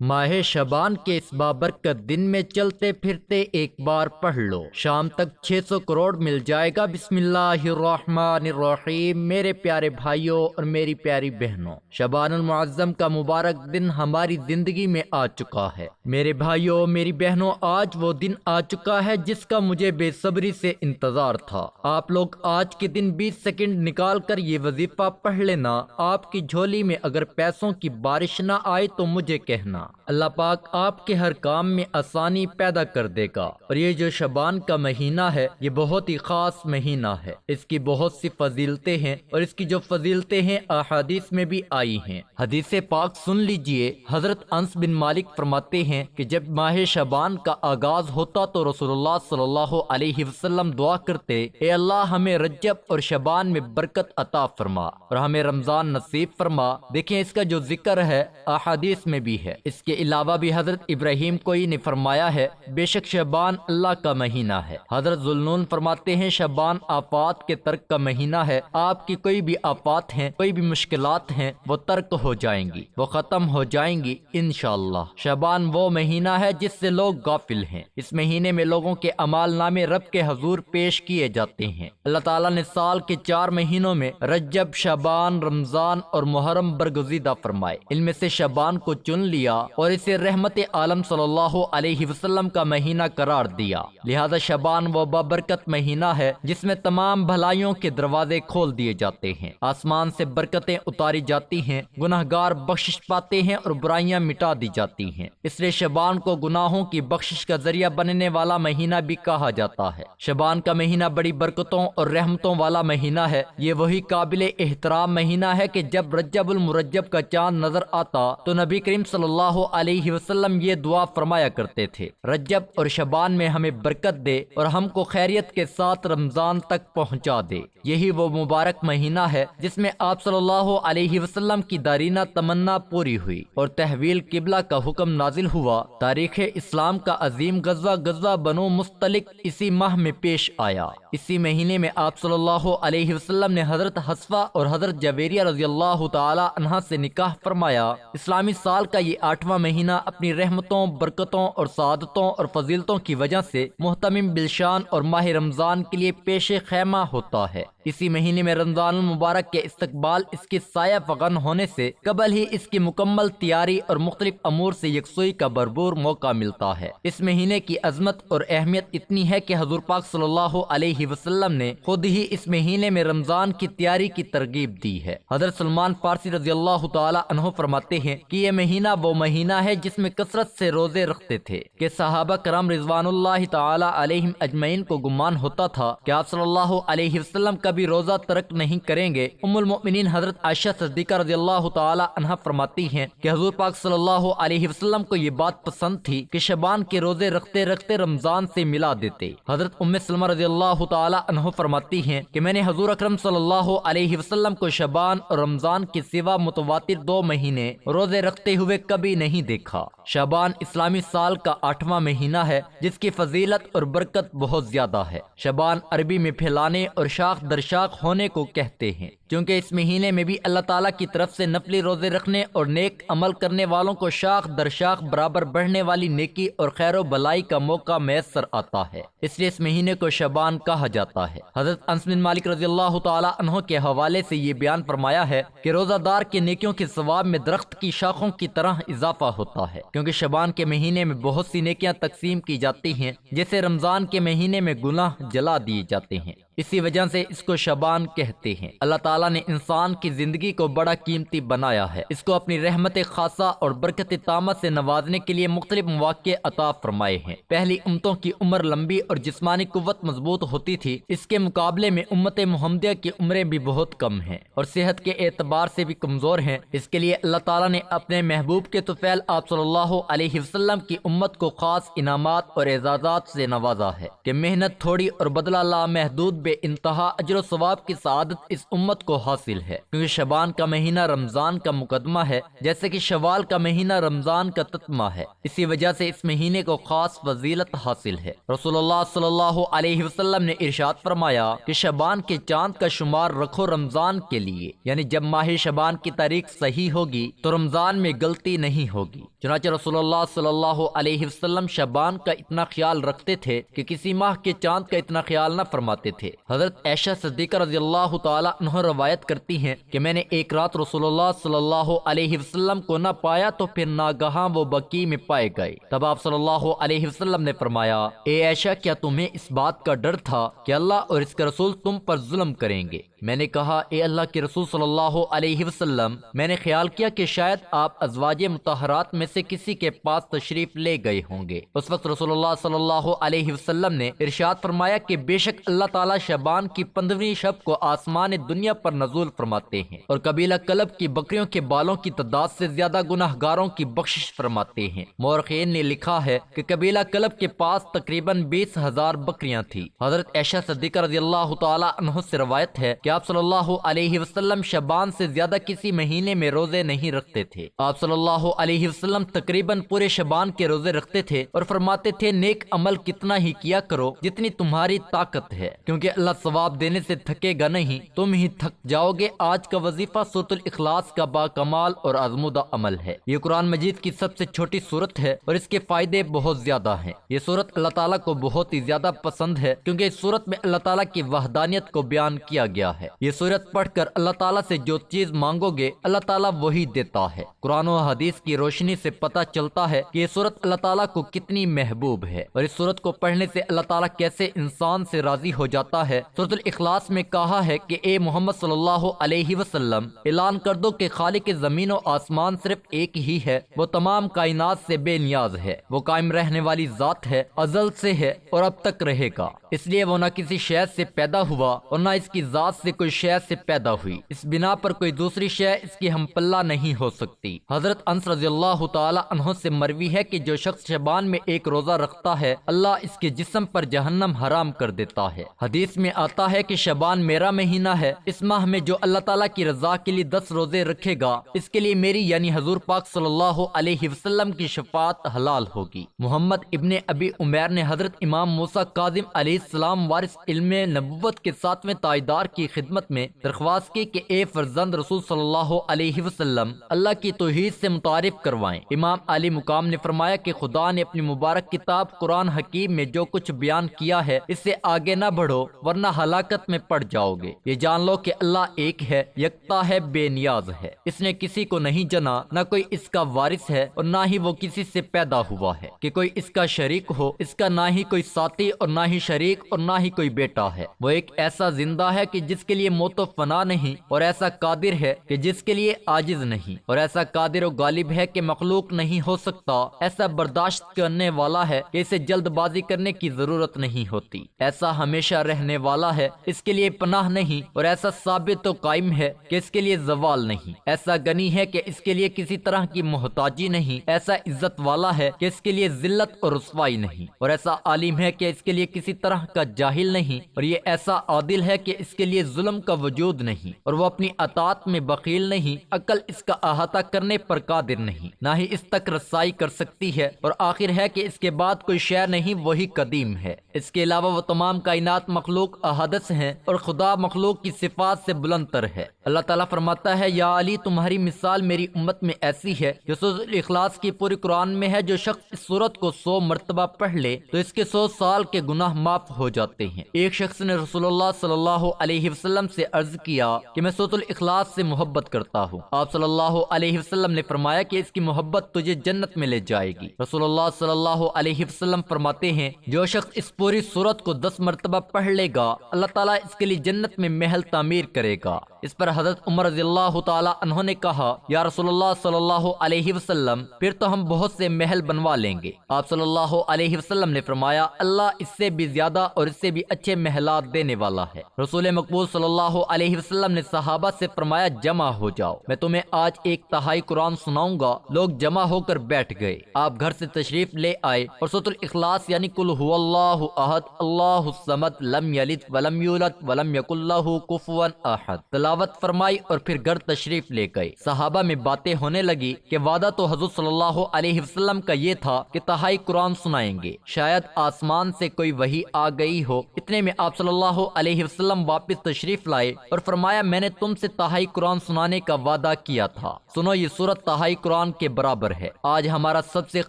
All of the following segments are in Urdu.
ماہ شعبان کے اس بابرکت دن میں چلتے پھرتے ایک بار پڑھ لو، شام تک 600 کروڑ مل جائے گا۔ بسم اللہ الرحمن الرحیم۔ میرے پیارے بھائیوں اور میری پیاری بہنوں، شعبان المعظم کا مبارک دن ہماری زندگی میں آ چکا ہے۔ میرے بھائیوں میری بہنوں، آج وہ دن آ چکا ہے جس کا مجھے بے صبری سے انتظار تھا۔ آپ لوگ آج کے دن 20 سیکنڈ نکال کر یہ وظیفہ پڑھ لینا۔ آپ کی جھولی میں اگر پیسوں کی بارش نہ آئے تو مجھے کہنا، اللہ پاک آپ کے ہر کام میں آسانی پیدا کر دے گا۔ اور یہ جو شعبان کا مہینہ ہے، یہ بہت ہی خاص مہینہ ہے۔ اس کی بہت سی فضیلتیں ہیں، اور اس کی جو فضیلتیں ہیں احادیث میں بھی آئی ہیں۔ حدیث پاک سن لیجئے۔ حضرت انس بن مالک فرماتے ہیں کہ جب ماہ شعبان کا آغاز ہوتا تو رسول اللہ صلی اللہ علیہ وسلم دعا کرتے، اے اللہ ہمیں رجب اور شعبان میں برکت عطا فرما اور ہمیں رمضان نصیب فرما۔ دیکھیں اس کا جو ذکر ہے احادیث میں بھی ہے۔ اس کے علاوہ بھی حضرت ابراہیم کو ہی نے فرمایا ہے، بے شک شعبان اللہ کا مہینہ ہے۔ حضرت ذوالنون فرماتے ہیں شعبان آفات کے ترک کا مہینہ ہے۔ آپ کی کوئی بھی آفات ہیں، کوئی بھی مشکلات ہیں، وہ ترک ہو جائیں گی، وہ ختم ہو جائیں گی انشاءاللہ۔ شعبان وہ مہینہ ہے جس سے لوگ غافل ہیں۔ اس مہینے میں لوگوں کے اعمال نامے رب کے حضور پیش کیے جاتے ہیں۔ اللہ تعالیٰ نے سال کے 4 مہینوں میں رجب، شعبان، رمضان اور محرم برگزیدہ فرمائے۔ ان میں سے شعبان کو چن لیا اور اسے رحمت عالم صلی اللہ علیہ وسلم کا مہینہ قرار دیا۔ لہذا شعبان وہ بابرکت مہینہ ہے جس میں تمام بھلائیوں کے دروازے کھول دیے جاتے ہیں، آسمان سے برکتیں اتاری جاتی ہیں، گناہگار بخشش پاتے ہیں اور برائیاں مٹا دی جاتی ہیں۔ اس لیے شعبان کو گناہوں کی بخشش کا ذریعہ بننے والا مہینہ بھی کہا جاتا ہے۔ شعبان کا مہینہ بڑی برکتوں اور رحمتوں والا مہینہ ہے۔ یہ وہی قابل احترام مہینہ ہے کہ جب رجب المرجب کا چاند نظر آتا تو نبی کریم صلی اللہ علیہ وسلم یہ دعا فرمایا کرتے تھے، رجب اور شعبان میں ہمیں برکت دے اور ہم کو خیریت کے ساتھ رمضان تک پہنچا دے۔ یہی وہ مبارک مہینہ ہے جس میں آپ صلی اللہ علیہ وسلم کی دارینہ تمنا پوری ہوئی اور تحویل قبلہ کا حکم نازل ہوا۔ تاریخ اسلام کا عظیم غزوہ بنو مستلق اسی ماہ میں پیش آیا۔ اسی مہینے میں آپ صلی اللہ علیہ وسلم نے حضرت حفصہ اور حضرت جویریہ رضی اللہ تعالی عنہا سے نکاح فرمایا۔ اسلامی سال کا یہ 8واں مہینہ اپنی رحمتوں، برکتوں اور سعادتوں اور فضیلتوں کی وجہ سے محتمم بالشان اور ماہ رمضان کے لیے پیش خیمہ ہوتا ہے۔ اسی مہینے میں رمضان المبارک کے استقبال اس کے سایہ فغن ہونے سے قبل ہی اس کی مکمل تیاری اور مختلف امور سے یکسوئی کا بھرپور موقع ملتا ہے۔ اس مہینے کی عظمت اور اہمیت اتنی ہے کہ حضور پاک صلی اللہ علیہ وسلم نے خود ہی اس مہینے میں رمضان کی تیاری کی ترغیب دی ہے۔ حضرت سلمان فارسی رضی اللہ تعالی عنہ فرماتے ہیں کہ یہ مہینہ وہ مہینہ ہے جس میں کثرت سے روزے رکھتے تھے کہ صحابہ کرام رضوان اللہ تعالی علیہم اجمعین کو گمان ہوتا تھا کہ آپ صلی اللہ علیہ وسلم کبھی روزہ ترک نہیں کریں گے۔ ام المؤمنین حضرت عائشہ صدیقہ رضی اللہ تعالی عنہا فرماتی ہیں کہ حضور پاک صلی اللہ علیہ وسلم کو یہ بات پسند تھی کہ شعبان کے روزے رکھتے رکھتے رمضان سے ملا دیتے۔ حضرت ام سلمہ رضی اللہ تعالی عنہ فرماتی ہیں کہ میں نے حضور اکرم صلی اللہ علیہ وسلم کو شعبان اور رمضان کے سوا متواتر 2 مہینے روزے رکھتے ہوئے کبھی نہیں دیکھا۔ شعبان اسلامی سال کا 8واں مہینہ ہے جس کی فضیلت اور برکت بہت زیادہ ہے۔ شعبان عربی میں پھیلانے اور شاخ در شاخ ہونے کو کہتے ہیں، کیونکہ اس مہینے میں بھی اللہ تعالیٰ کی طرف سے نفلی روزے رکھنے اور نیک عمل کرنے والوں کو شاخ در شاخ برابر بڑھنے والی نیکی اور خیر و بلائی کا موقع میسر آتا ہے، اس لیے اس مہینے کو شعبان کہا جاتا ہے۔ حضرت انس بن مالک رضی اللہ تعالی عنہ کے حوالے سے یہ بیان فرمایا ہے کہ روزہ دار کے نیکیوں کے ثواب میں درخت کی شاخوں کی طرح اضافہ ہوتا ہے، کیونکہ شعبان کے مہینے میں بہت سی نیکیاں تقسیم کی جاتی ہیں جیسے رمضان کے مہینے میں گناہ جلا دیے جاتے ہیں، اسی وجہ سے اس کو شعبان کہتے ہیں۔ اللہ تعالیٰ نے انسان کی زندگی کو بڑا قیمتی بنایا ہے، اس کو اپنی رحمت خاصہ اور برکت تامہ سے نوازنے کے لیے مختلف مواقع عطا فرمائے ہیں۔ پہلی امتوں کی عمر لمبی اور جسمانی قوت مضبوط ہوتی تھی، اس کے مقابلے میں امت محمدیہ کی عمریں بھی بہت کم ہیں اور صحت کے اعتبار سے بھی کمزور ہیں۔ اس کے لیے اللہ تعالیٰ نے اپنے محبوب کے طفیل آپ صلی اللہ علیہ وسلم کی امت کو خاص انعامات اور اعزازات سے نوازا ہے کہ محنت تھوڑی اور بدلہ لامحدود بے بے انتہا اجر و ثواب کی سعادت اس امت کو حاصل ہے، کیونکہ شعبان کا مہینہ رمضان کا مقدمہ ہے، جیسے کہ شوال کا مہینہ رمضان کا تتمہ ہے۔ اسی وجہ سے اس مہینے کو خاص فضیلت حاصل ہے۔ رسول اللہ صلی اللہ علیہ وسلم نے ارشاد فرمایا کہ شعبان کے چاند کا شمار رکھو رمضان کے لیے، یعنی جب ماہ شعبان کی تاریخ صحیح ہوگی تو رمضان میں غلطی نہیں ہوگی۔ چنانچہ رسول اللہ صلی اللہ علیہ وسلم شعبان کا اتنا خیال رکھتے تھے کہ کسی ماہ کے چاند کا اتنا خیال نہ فرماتے تھے۔ حضرت عائشہ صدیقہ رضی اللہ تعالی عنہ روایت کرتی ہیں کہ میں نے ایک رات رسول اللہ صلی اللہ علیہ وسلم کو نہ پایا تو پھر ناگہاں وہ بقیع میں پائے گئے۔ تب آپ صلی اللہ علیہ وسلم نے فرمایا، اے عائشہ، کیا تمہیں اس بات کا ڈر تھا کہ اللہ اور اس کے رسول تم پر ظلم کریں گے؟ میں نے کہا، اے اللہ کے رسول صلی اللہ علیہ وسلم، میں نے خیال کیا کہ شاید آپ ازواج مطہرات میں سے کسی کے پاس تشریف لے گئے ہوں گے۔ اس وقت رسول اللہ صلی اللہ علیہ وسلم نے ارشاد فرمایا کہ بے شک اللہ تعالیٰ شعبان کی 15ویں شب کو آسمان دنیا پر نزول فرماتے ہیں اور قبیلہ کلب کی بکریوں کے بالوں کی تعداد سے زیادہ گناہ گاروں کی بخشش فرماتے ہیں۔ مورخین نے لکھا ہے کہ قبیلہ کلب کے پاس تقریباً 20,000 بکریاں تھیں۔ حضرت عائشہ صدیقہ رضی اللہ تعالی عنہ سے روایت ہے کہ آپ صلی اللہ علیہ وسلم شعبان سے زیادہ کسی مہینے میں روزے نہیں رکھتے تھے۔ آپ صلی اللہ علیہ وسلم تقریباً پورے شعبان کے روزے رکھتے تھے اور فرماتے تھے، نیک عمل کتنا ہی کیا کرو جتنی تمہاری طاقت ہے، کیونکہ اللہ ثواب دینے سے تھکے گا نہیں، تم ہی تھک جاؤ گے۔ آج کا وظیفہ سورۃ الاخلاص کا باکمال اور آزمودہ عمل ہے۔ یہ قرآن مجید کی سب سے چھوٹی سورت ہے اور اس کے فائدے بہت زیادہ ہیں۔ یہ سورت اللہ تعالیٰ کو بہت ہی زیادہ پسند ہے، کیونکہ اس سورت میں اللہ تعالیٰ کی وحدانیت کو بیان کیا گیا ہے۔ یہ سورت پڑھ کر اللہ تعالیٰ سے جو چیز مانگو گے اللہ تعالیٰ وہی دیتا ہے۔ قرآن و حدیث کی روشنی سے پتہ چلتا ہے کہ یہ سورت اللہ تعالیٰ کو کتنی محبوب ہے اور اس سورت کو پڑھنے سے اللہ تعالیٰ کیسے انسان سے راضی ہو جاتا ہے۔ سورۃ الاخلاص میں کہا ہے کہ اے محمد صلی اللہ علیہ وسلم، اعلان کر دو کہ خالق زمین و آسمان صرف ایک ہی ہے، وہ تمام کائنات سے بے نیاز ہے، وہ قائم رہنے والی ذات ہے، ازل سے ہے اور اب تک رہے گا، اس لیے وہ نہ کسی شے سے پیدا ہوا اور نہ اس کی ذات سے کوئی شے سے پیدا ہوئی، اس بنا پر کوئی دوسری شے اس کی ہم پلہ نہیں ہو سکتی۔ حضرت انس رضی اللہ تعالی عنہ سے مروی ہے کہ جو شخص شعبان میں ایک روزہ رکھتا ہے اللہ اس کے جسم پر جہنم حرام کر دیتا ہے۔ حدیث میں آتا ہے کہ شعبان میرا مہینہ ہے، اس ماہ میں جو اللہ تعالیٰ کی رضا کے لیے 10 روزے رکھے گا اس کے لیے میری یعنی حضور پاک صلی اللہ علیہ وسلم کی شفاعت حلال ہوگی۔ محمد ابن ابی عمیر نے حضرت امام موسیٰ کاظم علیہ السلام وارث علم نبوت کے 7ویں تاجدار کی خدمت میں درخواست کی کہ اے فرزند رسول صلی اللہ علیہ وسلم، اللہ کی توحید سے متعارف کروائیں۔ امام علی مقام نے فرمایا کہ خدا نے اپنی مبارک کتاب قرآن حکیم میں جو کچھ بیان کیا ہے اس سے آگے نہ بڑھو ورنہ ہلاکت میں پڑ جاؤ گے۔ یہ جان لو کہ اللہ ایک ہے، یکتا ہے، بے نیاز ہے، اس نے کسی کو نہیں جنا، نہ کوئی اس کا وارث ہے اور نہ ہی وہ کسی سے پیدا ہوا ہے کہ کوئی اس کا شریک ہو، اس کا نہ ہی کوئی ساتھی اور نہ ہی شریک اور نہ ہی کوئی بیٹا ہے۔ وہ ایک ایسا زندہ ہے کہ جس کے لیے موت و فنا نہیں، اور ایسا قادر ہے کہ جس کے لیے عاجز نہیں، اور ایسا قادر و غالب ہے کہ مخلوق نہیں ہو سکتا، ایسا برداشت کرنے والا ہے کہ اسے جلد بازی کرنے کی ضرورت نہیں ہوتی، ایسا ہمیشہ رہنے والا ہے اس کے لیے پناہ نہیں، اور ایسا ثابت و قائم ہے کہ اس کے لیے زوال نہیں، ایسا غنی ہے کہ اس کے لیے کسی طرح کی محتاجی نہیں، ایسا عزت والا ہے کہ اس کے لیے ذلت اور رسوائی نہیں، اور ایسا عالم ہے کہ اس کے لیے کسی طرح کا جاہل نہیں، اور یہ ایسا عادل ہے کہ اس کے لیے ظلم کا وجود نہیں، اور وہ اپنی اطاعت میں بخیل نہیں، عقل اس کا احاطہ کرنے پر قادر نہیں، نہ ہی اس تک رسائی کر سکتی ہے، اور آخر ہے کہ اس کے بعد کوئی شے نہیں، وہی قدیم ہے۔ اس کے علاوہ وہ تمام کائنات مخلوق احادث ہیں اور خدا مخلوق کی صفات سے بلند تر ہے۔ اللہ تعالیٰ فرماتا ہے، یا علی، تمہاری مثال میری امت میں ایسی ہے جو سورۃ الاخلاص کی پوری قرآن میں ہے، جو شخص اس سورت کو 100 مرتبہ پڑھ لے تو اس کے 100 سال کے گناہ معاف ہو جاتے ہیں۔ ایک شخص نے رسول اللہ صلی اللہ علیہ وسلم سے عرض کیا کہ میں سورۃ الاخلاص سے محبت کرتا ہوں۔ آپ صلی اللہ علیہ وسلم نے فرمایا کہ اس کی محبت تجھے جنت میں لے جائے گی۔ رسول اللہ صلی اللہ علیہ وسلم فرماتے ہیں، جو شخص اس پوری سورت کو 10 مرتبہ پڑھ لے گا اللہ تعالیٰ اس کے لیے جنت میں محل تعمیر کرے گا۔ اس پر حضرت عمر رضی اللہ تعالی عنہ نے کہا یا رسول اللہ صلی اللہ علیہ وسلم پھر تو ہم بہت سے محل بنوا لیں گے۔ آپ صلی اللہ علیہ وسلم نے فرمایا اللہ اس سے بھی زیادہ اور اس سے بھی اچھے محلات دینے والا ہے۔ رسول مقبول صلی اللہ علیہ وسلم نے صحابہ سے فرمایا جمع ہو جاؤ، میں تمہیں آج ایک تہائی قرآن سناؤں گا۔ لوگ جمع ہو کر بیٹھ گئے۔ آپ گھر سے تشریف لے آئے اور سورۃ الاخلاص یعنی قل هو اللہ احد اللہ الصمد لم یلد ولم یولد ولم یکن لہ کفوا احد تلاوت فرمائی اور پھر گھر تشریف لے گئے۔ صحابہ میں باتیں ہونے لگی کہ وعدہ تو حضرت صلی اللہ علیہ وسلم کا یہ تھا کہ تہائی قرآن سنائیں گے، شاید آسمان سے کوئی وحی آ گئی ہو۔ اتنے میں آپ صلی اللہ علیہ وسلم واپس تشریف لائے اور فرمایا میں نے تم سے تہائی قرآن سنانے کا وعدہ کیا تھا، سنو یہ سورت تہائی قرآن کے برابر ہے۔ آج ہمارا سب سے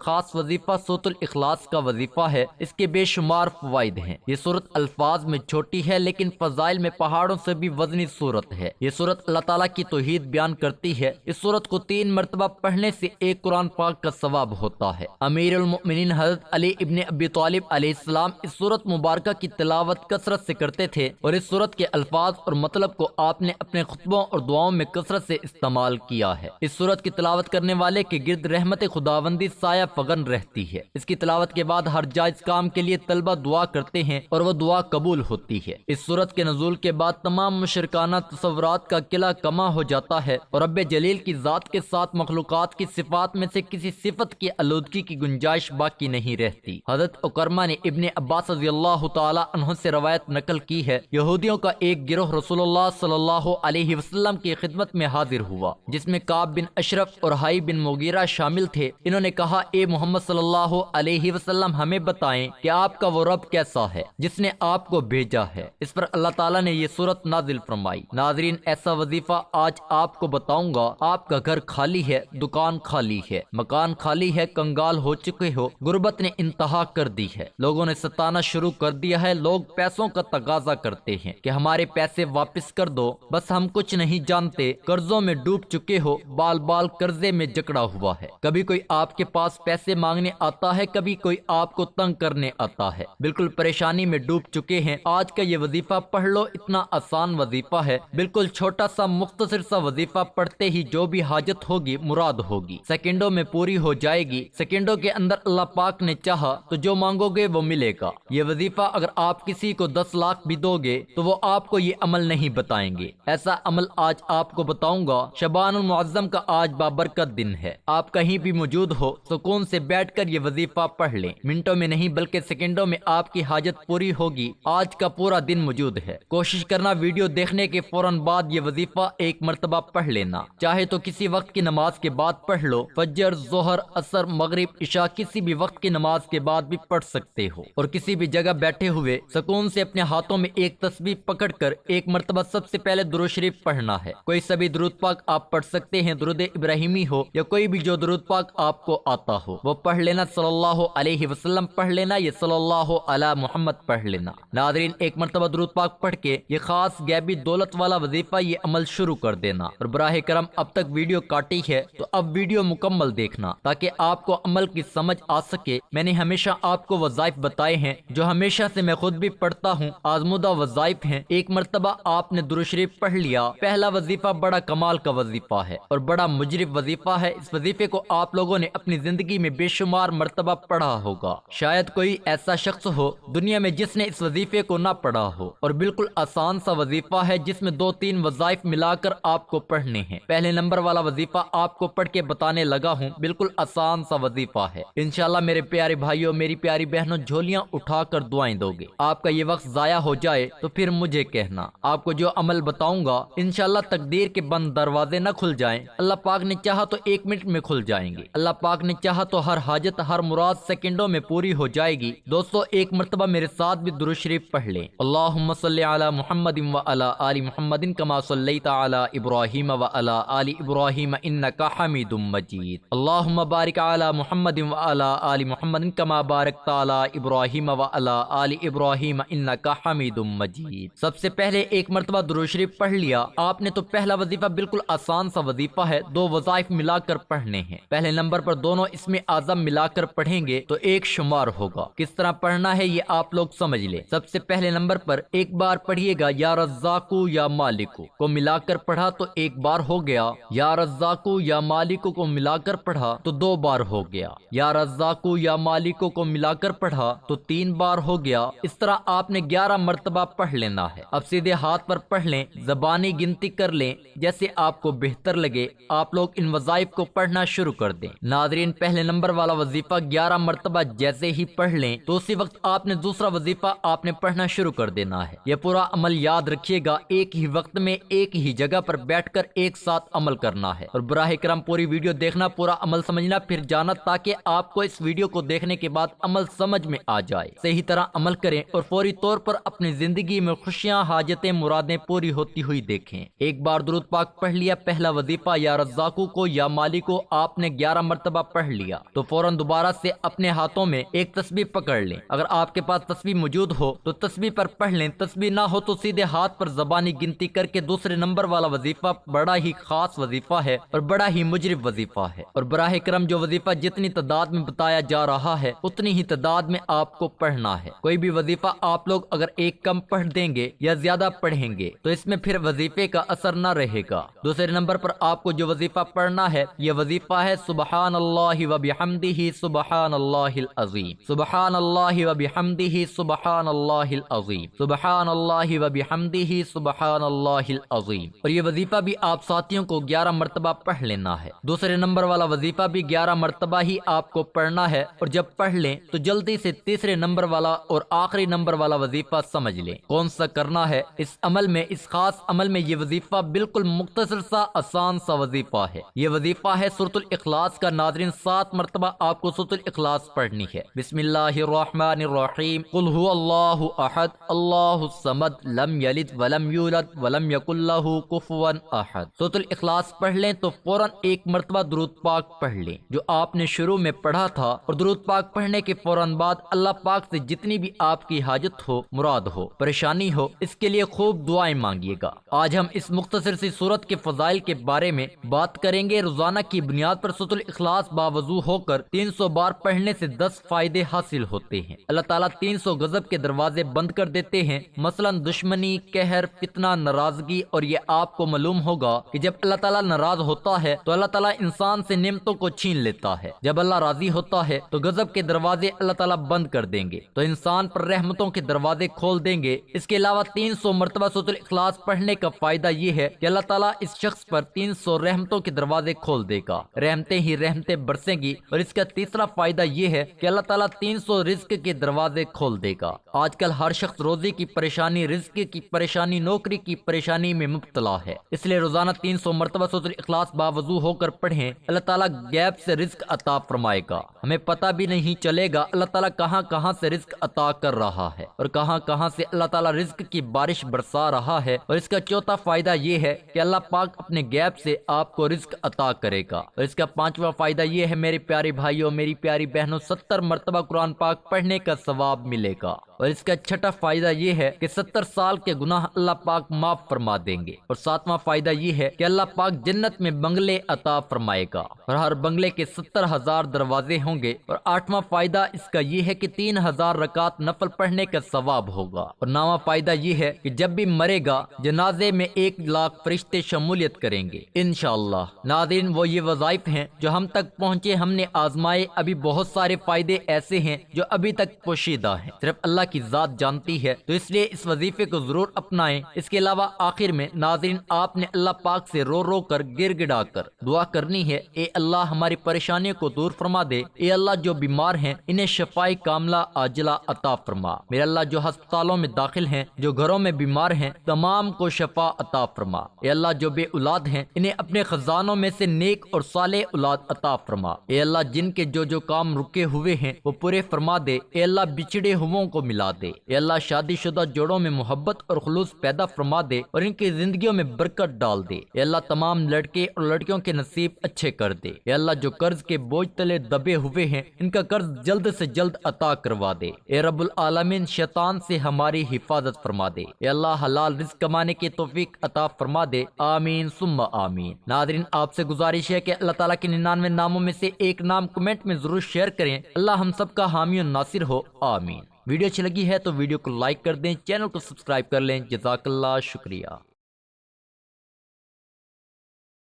خاص وظیفہ سورۃ الاخلاص کا وظیفہ ہے۔ اس کے بے شمار فوائد ہیں۔ یہ سورت الفاظ میں چھوٹی ہے لیکن فضائل میں پہاڑوں سے بھی وزنی سورت ہے۔ یہ سورت اللہ تعالیٰ کی توحید بیان کرتی ہے۔ اس سورت کو 3 مرتبہ پڑھنے سے ایک قرآن پاک کا ثواب ہوتا ہے۔ امیر المؤمنین حضرت علی ابن ابی طالب علیہ السلام اس سورت مبارکہ کی تلاوت کثرت سے کرتے تھے اور اس سورت کے الفاظ اور مطلب کو آپ نے اپنے خطبوں اور دعاؤں میں کثرت سے استعمال کیا ہے۔ اس سورت کی تلاوت کرنے والے کے گرد رحمت خداوندی سایہ فغن رہتی ہے۔ اس کی تلاوت کے بعد ہر جائز کام کے لیے طلبہ دعا کرتے ہیں اور وہ دعا قبول ہوتی ہے۔ اس سورت کے نزول کے بعد تمام مشرکانہ تصورات کا قلعہ کما ہو جاتا ہے اور رب جلیل کی ذات کے ساتھ مخلوقات کی صفات میں سے کسی صفت کی آلودگی کی گنجائش باقی نہیں رہتی۔ حضرت اکرمہ نے ابن عباس رضی اللہ تعالی عنہ سے روایت نقل کی ہے، یہودیوں کا ایک گروہ رسول اللہ صلی اللہ علیہ وسلم کی خدمت میں حاضر ہوا جس میں کعب بن اشرف اور حائی بن مغیرہ شامل تھے۔ انہوں نے کہا اے محمد صلی اللہ علیہ وسلم ہمیں بتائیں کہ آپ کا وہ رب کیسا ہے جس نے آپ کو بھیجا ہے۔ اس پر اللہ تعالیٰ نے یہ سورت نازل فرمائی۔ ناظرین ایسا وظیفہ آج آپ کو بتاؤں گا۔ آپ کا گھر خالی ہے، دکان خالی ہے، مکان خالی ہے، کنگال ہو چکے ہو، غربت نے انتہا کر دی ہے، لوگوں نے ستانا شروع کر دیا ہے، لوگ پیسوں کا تقاضا کرتے ہیں کہ ہمارے پیسے واپس کر دو، بس ہم کچھ نہیں جانتے، قرضوں میں ڈوب چکے ہو، بال بال قرضے میں جکڑا ہوا ہے۔ کبھی کوئی آپ کے پاس پیسے مانگنے آتا ہے، کبھی کوئی آپ کو تنگ کرنے آتا ہے، بالکل پریشانی میں ڈوب چکے ہیں۔ آج کا یہ وظیفہ پڑھ لو، اتنا آسان وظیفہ ہے، بالکل چھوٹا سا مختصر سا وظیفہ پڑھتے ہی جو بھی حاجت ہوگی مراد ہوگی، سیکنڈوں میں پوری ہو جائے گی۔ سیکنڈوں کے اندر اللہ پاک نے چاہا تو جو مانگو گے وہ ملے گا۔ یہ وظیفہ اگر آپ کسی کو 10 لاکھ بھی دو گے تو وہ آپ کو یہ عمل نہیں بتائیں گے۔ ایسا عمل آج آپ کو بتاؤں گا۔ شعبان المعظم کا آج بابرکت دن ہے، آپ کہیں بھی موجود ہو سکون سے بیٹھ کر یہ وظیفہ پڑھ لیں، منٹوں میں نہیں بلکہ سیکنڈوں میں آپ کی حاجت پوری ہوگی۔ آج کا پورا دن موجود ہے، کوشش کرنا ویڈیو دیکھنے کے فوراً بعد یہ وظیفہ ایک مرتبہ پڑھ لینا، چاہے تو کسی وقت کی نماز کے بعد پڑھ لو، فجر، ظہر، عصر، مغرب، عشاء کسی بھی وقت کی نماز کے بعد بھی پڑھ سکتے ہو، اور کسی بھی جگہ بیٹھے ہوئے سکون سے اپنے ہاتھوں میں ایک تسبیح پکڑ کر ایک مرتبہ سب سے پہلے درود شریف پڑھنا ہے۔ کوئی سا بھی درود پاک آپ پڑھ سکتے ہیں، درود ابراہیمی ہو یا کوئی بھی جو درود پاک آپ کو آتا ہو وہ پڑھ لینا، صلی اللہ علیہ وسلم پڑھ لینا، یہ صلی اللہ علی محمد پڑھ لینا۔ ناظرین ایک مرتبہ درود پاک پڑھ کے یہ خاص غیبی دولت والا وظیفہ یہ عمل شروع کر دینا، اور براہ کرم اب تک ویڈیو کاٹی ہے تو اب ویڈیو مکمل دیکھنا تاکہ آپ کو عمل کی سمجھ آ سکے۔ میں نے ہمیشہ آپ کو وظائف بتائے ہیں جو ہمیشہ سے میں خود بھی پڑھتا ہوں، آزمودہ وظائف ہیں۔ ایک مرتبہ آپ نے درود شریف پڑھ لیا، پہلا وظیفہ بڑا کمال کا وظیفہ ہے اور بڑا مجرب وظیفہ ہے۔ اس وظیفے کو آپ لوگوں نے اپنی زندگی میں بے شمار مرتبہ پڑھا ہوگا، شاید کوئی ایسا شخص ہو دنیا میں جس نے اس وظیفے کو نہ پڑھا ہو، اور بالکل آسان سا وظیفہ ہے جس میں 2-3 وظائف ملا کر آپ کو پڑھنے ہیں۔ پہلے نمبر والا وظیفہ آپ کو پڑھ کے بتانے لگا ہوں، بالکل آسان سا وظیفہ ہے۔ انشاءاللہ میرے پیارے بھائیوں، میری پیاری بہنوں، جھولیاں اٹھا کر دعائیں دو گے۔ آپ کا یہ وقت ضائع ہو جائے تو پھر مجھے کہنا۔ آپ کو جو عمل بتاؤں گا انشاءاللہ تقدیر کے بند دروازے نہ کھل جائیں، اللہ پاک نے چاہا تو 1 منٹ میں کھل جائیں گے، اللہ پاک نے چاہا تو ہر حاجت، ہر مراد سیکنڈوں میں پوری ہو جائے گی۔ دوستو ایک مرتبہ میرے ساتھ بھی درود شریف پڑھ لیں۔ اللہم صلی علی محمد وعلی آل محمد کما صلیت علی ابراہیم وعلی آل ابراہیم انک حمید مجید۔ اللہم بارک علی محمد وعلی آل محمد کما بارکت علی ابراہیم وعلی آل ابراہیم انک حمید مجید۔ سب سے پہلے ایک مرتبہ درود شریف پڑھ لیا آپ نے تو پہلا وظیفہ بالکل آسان سا وظیفہ ہے، 2 وظائف ملا کر پڑھنے ہیں۔ پہلے نمبر پر دونوں اسم اعظم ملا کر پڑھیں گے تو 1 شمار ہوگا۔ کس طرح پڑھنا ہے یہ آپ لوگ سمجھ لیں۔ سب سے پہلے نمبر پر ایک بار پڑھیے گا یا رزاقو یا مالک، مالکو کو ملا کر پڑھا تو ایک بار ہو گیا، یا رزاقو یا مالکو کو ملا کر پڑھا تو 2 بار ہو گیا، یا رزاقو یا مالکو کو ملا کر پڑھا تو 3 بار ہو گیا۔ اس طرح آپ نے 11 مرتبہ پڑھ لینا ہے۔ اب سیدھے ہاتھ پر پڑھ لیں، زبانی گنتی کر لیں، جیسے آپ کو بہتر لگے۔ آپ لوگ ان وظائف کو پڑھنا شروع کر دیں۔ ناظرین، پہلے نمبر والا وظیفہ 11 مرتبہ جیسے ہی پڑھ لیں تو اسی وقت آپ نے دوسرا وظیفہ آپ نے پڑھنا شروع کر دینا ہے۔ یہ پورا عمل یاد رکھیے گا، ایک ہی وقت میں ایک ہی جگہ پر بیٹھ کر ایک ساتھ عمل کرنا ہے۔ اور براہ کرم پوری ویڈیو دیکھنا، پورا عمل سمجھنا، پھر جانا، تاکہ آپ کو اس ویڈیو کو دیکھنے کے بعد عمل سمجھ میں آ جائے۔ صحیح طرح عمل کریں اور فوری طور پر اپنی زندگی میں خوشیاں، حاجتیں، مرادیں پوری ہوتی ہوئی دیکھیں۔ ایک بار درود پاک پڑھ لیا، پہلا وظیفہ یا رزاقو کو یا مالکو آپ نے 11 مرتبہ پڑھ لیا تو فوراً دوبارہ سے اپنے ہاتھوں میں ایک تسبیح پکڑ لیں۔ اگر آپ کے پاس تسبیح موجود ہو تو تسبیح پر پڑھ لیں، تسبیح نہ ہو تو سیدھے ہاتھ پر زبانی گنتی کر کے دوسرے نمبر والا وظیفہ بڑا ہی خاص وظیفہ ہے اور بڑا ہی مجرب وظیفہ ہے۔ اور براہ کرم جو وظیفہ جتنی تعداد میں بتایا جا رہا ہے اتنی ہی تعداد میں آپ کو پڑھنا ہے۔ کوئی بھی وظیفہ آپ لوگ اگر ایک کم پڑھ دیں گے یا زیادہ پڑھیں گے تو اس میں پھر وظیفے کا اثر نہ رہے گا۔ دوسرے نمبر پر آپ کو جو وظیفہ پڑھنا ہے یہ وظیفہ ہے سبحان اللہ و بحمدہ سبحان اللہ العظیم، سبحان اللہ و بحمدہ سبحان اللہ العظیم، سبحان اللہ و بحمدہ سبحان اللہ العظیم۔ اور یہ وظیفہ بھی آپ ساتھیوں کو 11 مرتبہ پڑھ لینا ہے۔ دوسرے نمبر والا وظیفہ بھی 11 مرتبہ ہی آپ کو پڑھنا ہے، اور جب پڑھ لیں تو جلدی سے تیسرے نمبر والا اور آخری نمبر والا وظیفہ سمجھ لیں کون سا کرنا ہے۔ اس عمل میں، اس خاص عمل میں یہ وظیفہ بالکل مختصر سا، آسان سا وظیفہ ہے۔ یہ وظیفہ ہے سورۃ الاخلاص کا۔ ناظرین، 7 مرتبہ آپ کو سورۃ الاخلاص پڑھنی ہے۔ بسم اللہ الرحمن الرحیم، قل هو اللہ احد اللہ الصمد لم یلد ولم یولد ولم یکن لہ کفوا احد۔ سورۃ الاخلاص پڑھ لیں تو فوراً ایک مرتبہ درود پاک پڑھ لیں جو آپ نے شروع میں پڑھا تھا، اور درود پاک پڑھنے کے فوراً بعد اللہ پاک سے جتنی بھی آپ کی حاجت ہو، مراد ہو، پریشانی ہو، اس کے لیے خوب دعائیں مانگیے گا۔ آج ہم اس مختصر سی سورت کے فضائل کے بارے میں بات کریں گے۔ روزانہ کی بنیاد پر سورۃ الاخلاص باوضو ہو کر 300 بار پڑھنے سے 10 فائدے حاصل ہوتے ہیں۔ اللہ تعالیٰ 300 غضب کے دروازے بند کر دیتے ہیں، مثلا دشمنی، قہر، فتنہ، ناراضگی۔ اور یہ آپ کو معلوم ہوگا کہ جب اللہ تعالیٰ ناراض ہوتا ہے تو اللہ تعالیٰ انسان سے نعمتوں کو چھین لیتا ہے، جب اللہ راضی ہوتا ہے تو غضب کے دروازے اللہ تعالیٰ بند کر دیں گے، تو انسان پر رحمتوں کے دروازے کھول دیں گے۔ اس کے علاوہ 300 مرتبہ سورۃ الاخلاص پڑھنے کا فائدہ یہ ہے کہ اللہ تعالیٰ اس شخص پر 300 رحمتوں کے دروازے کھول دے گا، رحمتیں ہی رحمتیں برسیں گی۔ اور اس کا تیسرا فائدہ یہ ہے کہ اللہ تعالیٰ 300 رزق کے دروازے کھول دے گا۔ آج کل ہر شخص روزی کی پریشانی، رزق کی پریشانی، نوکری کی پریشانی میں مبتلا ہے، اس لیے روزانہ 300 مرتبہ سورۃ الاخلاص باوضو ہو کر پڑھیں۔ اللہ تعالیٰ غیب سے رزق عطا فرمائے گا، ہمیں پتہ بھی نہیں چلے گا اللہ تعالیٰ کہاں کہاں سے رزق عطا کر رہا ہے اور کہاں کہاں سے اللہ تعالیٰ رزق کی بارش برسا رہا ہے۔ اور اس کا چوتھا فائدہ یہ ہے کہ اللہ پاک اپنے غیب سے آپ کو رزق عطا کرے گا۔ اور اس کا پانچواں فائدہ یہ ہے میرے پیارے بھائیوں، میری پیاری بہنوں، 70 مرتبہ قرآن پاک پڑھنے کا ثواب ملے گا۔ اور اس کا چھٹا فائدہ یہ ہے کہ 70 سال کے گناہ اللہ پاک معاف فرما دیں گے۔ اور ساتواں فائدہ یہ ہے کہ اللہ پاک جنت میں بنگلے عطا فرمائے گا اور ہر بنگلے کے 70,000 دروازے ہوں گے۔ اور 8واں فائدہ اس کا یہ ہے کہ 3000 رکعت نفل پڑھنے کا ثواب ہوگا۔ اور 9واں فائدہ یہ ہے کہ جب بھی مرے گا جنازے میں 1,00,000 فرشتے شمولیت کریں گے انشاءاللہ۔ ناظرین، وہ یہ وظائف ہیں جو ہم تک پہنچے، ہم نے آزمائے۔ ابھی بہت سارے فائدے ایسے ہیں جو ابھی تک پوشیدہ ہیں، صرف اللہ کی ذات جانتی ہے، تو اس لیے اس وظیفے کو ضرور اپنائیں۔ اس کے علاوہ آخر میں ناظرین آپ نے اللہ پاک سے رو رو کر، گر گڑا کر دعا کرنی ہے، اے اللہ ہماری پریشانیوں کو دور فرما دے، اے اللہ جو بیمار ہیں انہیں شفائے کاملہ عاجلہ عطا فرما، میرے اللہ جو ہسپتالوں میں داخل ہیں، جو گھروں میں بیمار ہیں، تمام کو شفا عطا فرما، اے اللہ جو بے اولاد ہیں انہیں اپنے خزانوں میں سے نیک اور صالح اولاد عطا فرما، اے اللہ جن کے جو کام رکے ہوئے ہیں وہ پورے فرما دے، اے اللہ بچھڑے ہوئوں کو ملا دے، اے اللہ شادی شدہ جوڑوں میں محبت اور خلوص پیدا فرما دے اور ان کی زندگیوں میں برکت ڈال دے، اے اللہ تمام لڑکے اور لڑکیوں کے نصیب اچھے کر دے، اے اللہ جو قرض کے بوجھ تلے دبے ہوئے ہیں ان کا قرض جلد سے جلد عطا کروا دے، اے رب العالمین شیطان سے ہماری حفاظت فرما دے، اے اللہ حلال رزق کمانے کی توفیق عطا فرما دے، آمین ثم آمین۔ ناظرین آپ سے گزارش ہے کہ اللہ تعالیٰ کے 99 ناموں میں سے ایک نام کمنٹ میں ضرور شیئر کریں، اللہ ہم سب کا حامی و ناصر ہو، آمین۔ ویڈیو اچھی لگی ہے تو ویڈیو کو لائک کر دیں، چینل کو سبسکرائب کر لیں، جزاک اللہ، شکریہ۔